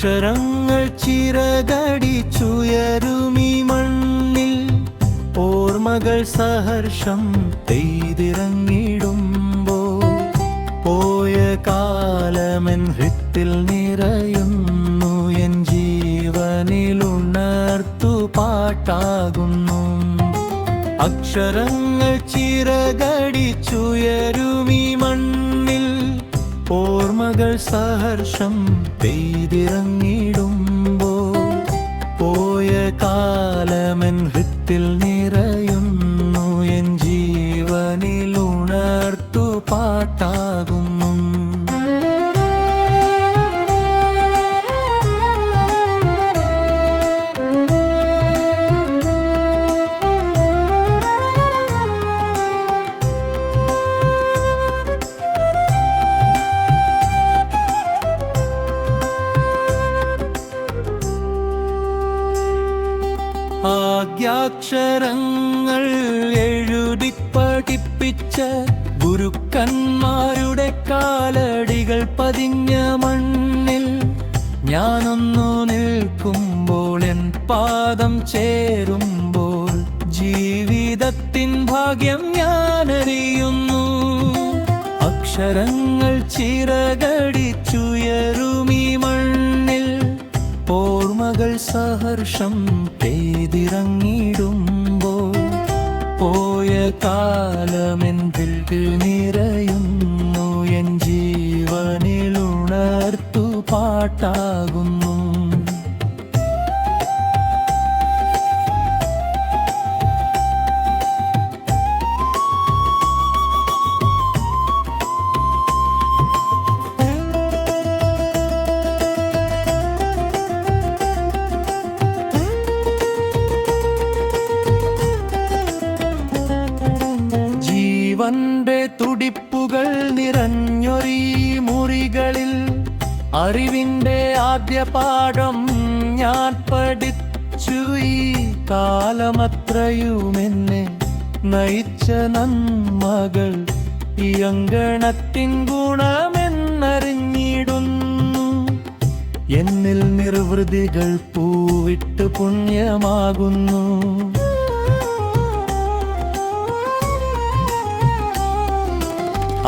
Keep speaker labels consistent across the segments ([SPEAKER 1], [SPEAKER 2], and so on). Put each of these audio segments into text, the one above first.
[SPEAKER 1] അക്ഷരങ്ങൾ ചിറകടിച്ചുയരുമീ മണ്ണിൽ ഓർമ്മകൾ സഹർഷം പെയ്തിറങ്ങിടുമ്പോൾ പോയ കാലമെൻ ഹൃത്തിൽ നിറയുന്നു എൻ ജീവനിലുണർത്തു പാട്ടാകുന്നു അക്ഷരങ്ങൾ ചിറകടിച്ചുയരുമീ മണ്ണിൽ ഓർമ്മകൾ സഹർഷം പെയ്തിറങ്ങിടുമ്പോൾ പോയ കാലമെൻ ഹൃത്തിൽ നിറയുന്നു എൻ ജീവനിലുണർത്തു പാട്ടാകുന്നു ആദ്യാക്ഷരങ്ങൾ എഴുതി പഠിപ്പിച്ച ഗുരുക്കന്മാരുടെ കാലടികൾ പതിഞ്ഞ മണ്ണിൽ ഞാനൊന്നു നിൽക്കുമ്പോൾ എൻ പാദം ചേരുമ്പോൾ ജീവിതത്തിൻ ഭാഗ്യം ഞാനറിയുന്നു അക്ഷരങ്ങൾ ചിറകടിച്ചുയരുമീ മണ്ണിൽ ഓർമ്മകൾ സഹർഷം പെയ്തിറങ്ങിടുമ്പോൾ പോയ കാലമെൻ ഹൃത്തിൽ നിറയുന്നു എൻ ജീവനിലുണർത്തു പാട്ടാകുന്നു ജീവന്റെ തുടിപ്പുകൾ നിറഞ്ഞൊരീ മുറികളിൽ അറിവിന്റെ ആദ്യ പാഠം ഞാൻ പഠിച്ചു ഈ കാലമത്രയും എന്നെ നയിച്ച നന്മകൾ ഈ അങ്കണത്തിൻ ഗുണമെന്നറിഞ്ഞിടുന്നു എന്നിൽ നിർവൃതികൾ പൂവിട്ട് പുണ്യമാകുന്നു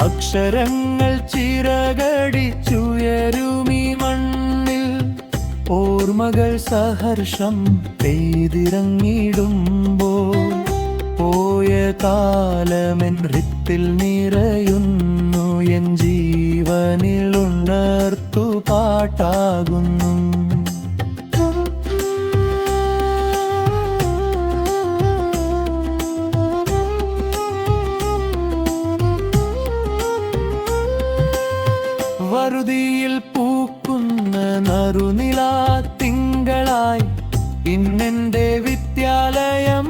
[SPEAKER 1] അക്ഷരങ്ങൾ ചിറകടിച്ചുയരുമീ മണ്ണിൽ ഓർമ്മകൾ സഹർഷം പെയ്തിറങ്ങിടുമ്പോൾ പോയ കാലമെൻ ഹൃത്തിൽ നിറയുന്നു എൻ ജീവനിലുണർത്തു പാട്ടാകുന്നു വറുതിയിൽ പൂക്കുന്ന നറുനിലാ തിങ്കളായി ഇന്നെന്റെ വിദ്യാലയം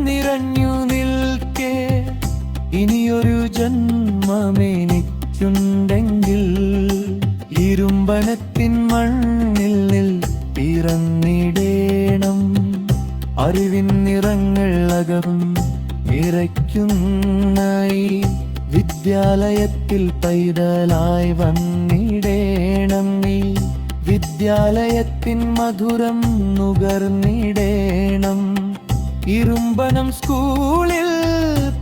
[SPEAKER 1] നിറഞ്ഞു നിൽക്കെ ഇനിയൊരു ജന്മമെനിക്കുണ്ടെങ്കിൽ ഇരുമ്പനത്തിൻ മണ്ണിൽ പിറന്നിടേണം അറിവിൻ നിറങ്ങൾ അകവും നിറയ്ക്കുന്ന ഈ വിദ്യാലയത്തിൽ പൈതലായി വന്നിടേണം നീ വിദ്യാലയത്തിൻ മധുരം നുകർന്നിടേണം ഇരുമ്പനം സ്കൂളിൽ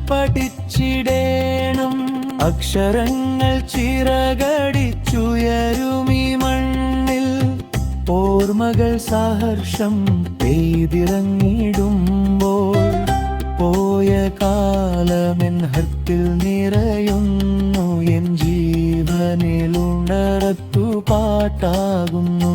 [SPEAKER 1] പഠിച്ചിടേണം അക്ഷരങ്ങൾ ചിറകടിച്ചുയരുമീ മണ്ണിൽ ഓർമ്മകൾ സഹർഷം പെയ്തിറങ്ങിടുമ്പോൾ പോയ കാലമെൻ ഹൃത്തിൽ നിറയുന്നു എൻ ജീവനിലുണർത്തു പാട്ടാകുന്നു